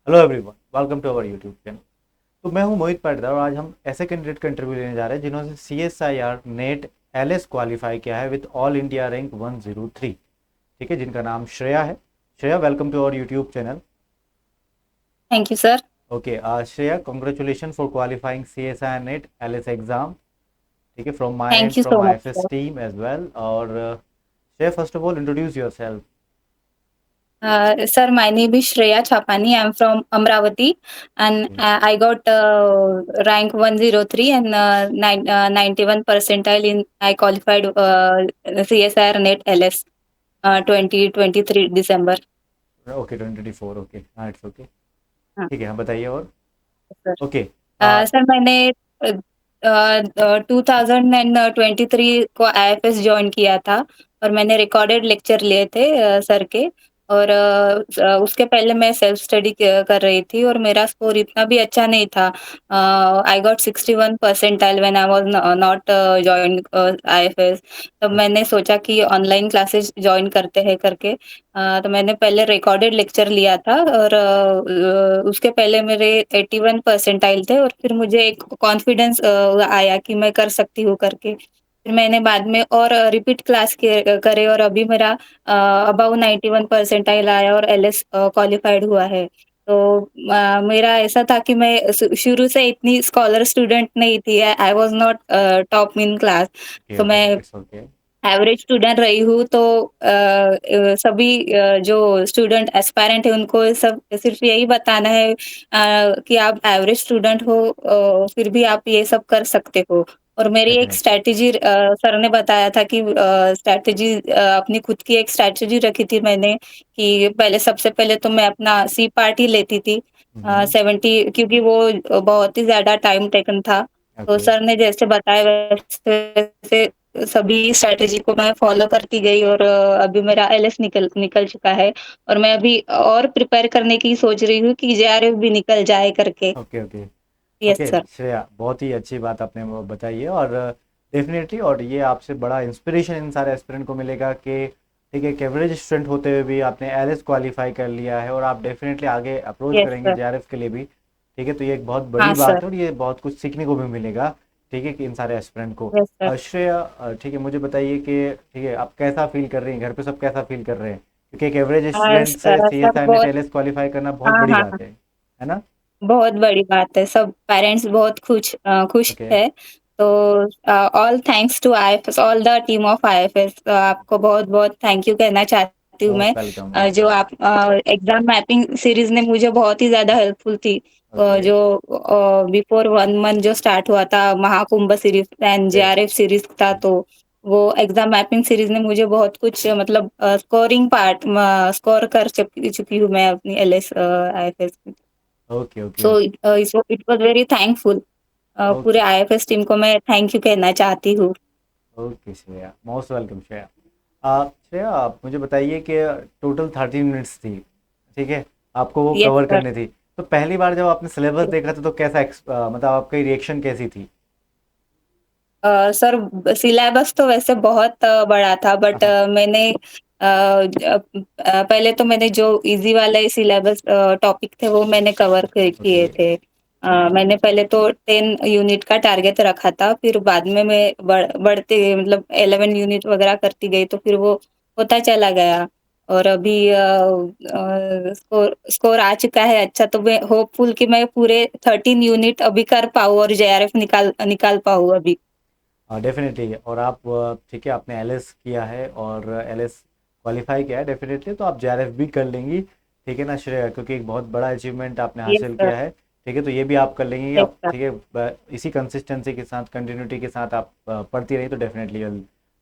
Hello everyone, welcome to our YouTube channel. तो मैं हूं मोहित पाटीदार और आज हम ऐसे कैंडिडेट का इंटरव्यू लेने जा रहे हैं जिन्होंने CSIR नेट एलएस क्वालिफाई किया है विद ऑल इंडिया रैंक 103। ठीक है, जिनका नाम श्रेया है। Shreya, welcome to our YouTube channel. Thank you sir. Okay, Shreya, congratulation for qualifying CSIR NET LS exam. ठीक है, from my and thank you from so I much F S sir. Team as well. और Shreya, first of all introduce yourself. Sir, my name is Shreya Chapani. I'm from Amravati, and I got rank 103 and 91 percentile in I qualified CSIR Net LS 2023 December. Okay, 2024। Okay, हाँ, it's okay. हाँ ठीक है, हाँ, बताइए और। Sir. Okay. Sir मैंने 2023 को IFS join किया था और मैंने रिकॉर्डेड लेक्चर लिए थे सर के। और उसके पहले मैं सेल्फ स्टडी कर रही थी और मेरा स्कोर इतना भी अच्छा नहीं था। I got 61 percentile when I was not join IFS. तब मैंने सोचा कि ऑनलाइन क्लासेस ज्वाइन करते हैं करके। तो मैंने पहले रिकॉर्डेड लेक्चर लिया था और उसके पहले मेरे 81 परसेंटाइल थे और फिर मुझे एक कॉन्फिडेंस आया कि मैं कर सकती हूँ करके। फिर मैंने बाद में और रिपीट क्लास करे और अभी मेरा अबव 91 परसेंटाइल आया और एलएस क्वालिफाइड हुआ है। तो मेरा ऐसा था कि मैं शुरू से इतनी स्कॉलर स्टूडेंट नहीं थी। I was not top in class. Okay, तो ओके, मैं इट्स ओके। एवरेज स्टूडेंट रही हूँ। तो सभी जो स्टूडेंट एस्पायरेंट है उनको सब सिर्फ यही बताना है कि आप एवरेज स्टूडेंट हो, फिर भी आप ये सब कर सकते हो। और मेरी एक डेफिनेटली। स्ट्रैटेजी सर ने बताया था कि स्ट्रैटेजी अपनी खुद की एक स्ट्रैटेजी रखी थी मैंने कि पहले सबसे पहले तो मैं अपना सी पार्ट ही लेती थी। हम्म। 70 क्योंकि वो बहुत ही ज़्यादा टाइम टेकन था। तो ओके। सर ने जैसे बताया वैसे सभी स्ट्रैटेजी को मैं फॉलो करती गई और अभी मेरा एलएस निकल निकल चुका है और मैं अभी और प्रिपेयर करने की सोच रही हूँ कि जेआरएफ भी निकल जाए करके। Okay, okay. Yes okay, sir. Shreya, बहुत ही अच्छी बात आपने वो बताई है। और डेफिनेटली, और ये आपसे बड़ा इंस्पिरेशन इन सारे एस्पिरेंट को मिलेगा कि ठीक है, एक एवरेज स्टूडेंट होते हुए भी आपने एलएस क्वालिफाई कर लिया है और आप डेफिनेटली आगे अप्रोच यस करेंगे सर। जेआरएफ के लिए भी। ठीक है, तो ये एक बहुत बड़ी हाँ बात सर। है और ये बहुत कुछ सीखने को भी मिलेगा। ठीक है, कि इन सारे एस्पिरेंट को। Yes sir. श्रेया, ठीक है, मुझे बताइए कि ठीक है, आप कैसा फील कर रही हैं, घर पे सब कैसा फील कर रहे हैं, क्योंकि एक एवरेज स्टूडेंट से C S sir I NET बहुत। एल एस क्वालिफाई करना बहुत हाँ बड़ी हाँ हाँ। बात है ना? बहुत बड़ी बात है, सब पेरेंट्स बहुत खुश ओके। है। तो all thanks to IFS, all the team of IFS, आपको बहुत-बहुत थैंक यू कहना चाहती हूँ मैं। मोस्ट वेलकम, मोस्ट जो आप वेलकम। एग्ज़ाम मैपिंग सीरीज़ ने मुझे बहुत ही ज़्यादा हेल्पफुल थी। ओके। जो बिफोर 1 मंथ जो स्टार्ट हुआ था Mahakumbh series and okay. JRF series था, तो वो एग्ज़ाम मैपिंग सीरीज़ ने मुझे बहुत कुछ मतलब स्कोरिंग पार्ट स्कोर कर चुकी चुकी हूँ मैं अपनी एलएस आईएफएस में। Okay. Okay. So it was very thankful. पूरे ओके। आईएफएस टीम को मैं थैंक यू कहना चाहती हूँ। Okay Shreya, most welcome Shreya. Shreya, आप मुझे बताइए कि टोटल 30 मिनट्स थी। ठीक है, आपको वो यस कवर सर। करनी थी। तो पहली बार जब आपने सिलेबस देखा था तो कैसा मतलब आपकी रिएक्शन कैसी थी? सर सिलेबस तो वैसे बहुत बड़ा था, बट मैंने पहले तो मैंने जो इजी वाले सिलेबस टॉपिक थे वो मैंने कवर ओके। किए थे। मैंने पहले तो 10 यूनिट का टारगेट रखा था, फिर बाद में मैं बढ़ते मतलब 11 यूनिट वगैरह करती गई तो फिर वो होता चला गया। और अभी स्कोर स्कोर आ चुका है अच्छा, तो मैं होपफुल कि मैं पूरे 13 यूनिट अभी कर पाऊँ और जेआरएफ निकाल निकाल पाऊँ अभी। डेफिनेटली। और आप ठीक है, आपने एलएस किया है और एलएस क्वालिफाई किया है डेफिनेटली, तो आप जेआरएफ भी कर लेंगी। ठीक है ना श्रेया, क्योंकि एक बहुत बड़ा अचीवमेंट आपने यस हासिल सर। किया है। ठीक है, तो ये भी आप कर लेंगी यस आप। सर। ठीक है, इसी कंसिस्टेंसी के साथ, कंटिन्यूटी के साथ आप पढ़ती रही तो definitely you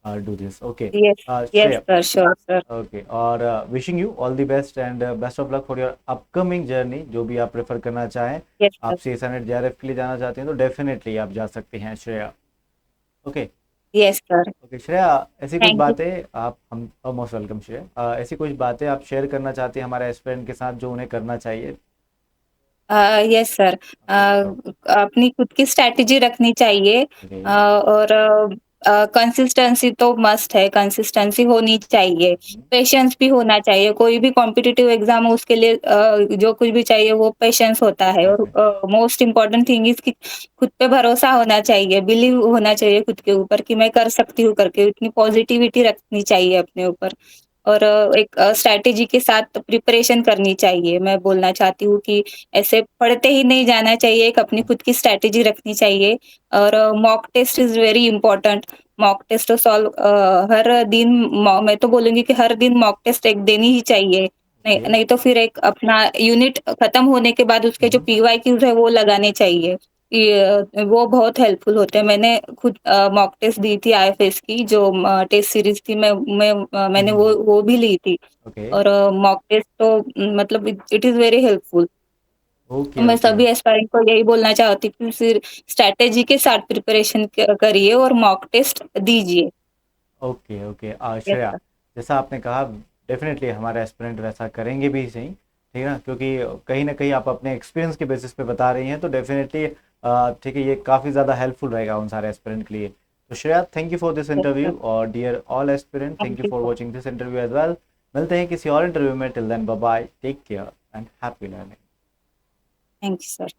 do this. Okay yes. Yes Shreya. Sir, sure sir. Okay, और wishing you all the best and best of luck for your upcoming journey, जो भी आप प्रेफर करना चाहें। यस आप sir. C S N JRF के लिए जाना चाहते हैं तो डेफिनेटली आप जा सकते हैं Shreya. Okay. Yes sir. Okay Shreya, ऐसी कुछ थैंक यू। बातें आप हम मोस्ट वेलकम श्रेया, ऐसी कुछ बातें आप शेयर करना चाहते हैं हमारे एस्पिरेंट के साथ जो उन्हें करना चाहिए? Yes sir. ओके। अपनी खुद की स्ट्रैटेजी रखनी चाहिए। ओके। और कंसिस्टेंसी तो मस्ट है, कंसिस्टेंसी होनी चाहिए, पेशेंस भी होना चाहिए। कोई भी कॉम्पिटिटिव एग्ज़ाम हो उसके लिए जो कुछ भी चाहिए वो पेशेंस होता है और definitely. Most important thing is कि खुद पे भरोसा होना चाहिए, बिलीव होना चाहिए खुद के ऊपर कि मैं कर सकती हूँ करके, इतनी पॉजिटिविटी रखनी चाहिए अपने ऊपर। और एक स्ट्रैटेजी के साथ प्रिपरेशन करनी चाहिए। मैं बोलना चाहती हूँ कि ऐसे पढ़ते ही नहीं जाना चाहिए, एक अपनी खुद की स्ट्रैटेजी रखनी चाहिए और mock test is very important. Mock test तो हर दिन मैं तो बोलूँगी कि हर दिन मॉक टेस्ट एक देनी ही चाहिए। नहीं ओके। नहीं तो फिर एक अपना यूनिट खत्म होने के बाद उसके जो पीवाईक्यूज़ है वो लगाने चाहिए। वो बहुत हेल्पफुल होते हैं। मैंने खुद मॉक टेस्ट दी थी आईएफएस की जो टेस्ट सीरीज़ थी मैंने वो भी ली थी ओके, और मॉक टेस्ट तो मतलब it it is very helpful. Okay, मैं ओके, सभी एस्पायरेंट को यही बोलना चाहती हूँ कि फिर स्ट्रैटेजी के साथ प्रिपरेशन करिए और मॉक टेस्ट दीजिए। Okay, okay. Yes Shreya, sir. जैसा आपने कहा, डेफिनेटली हमारे एस्पिरेंट वैसा करेंगे भी सही, ठीक है ना? क्योंकि कहीं ना कहीं आप अपने एक्सपीरियंस के बेसिस पे बता रही हैं, तो डेफिनेटली ठीक है, ये काफ़ी ज़्यादा हेल्पफुल रहेगा उन सारे एस्पिरेंट के लिए। तो Shreya, thank you for this yes sir. Interview, और dear all aspirant, thank thank you you for so watching this interview as well. मिलते हैं किसी और इंटरव्यू में। Till then, bye bye, take care and happy learning. Thank you sir.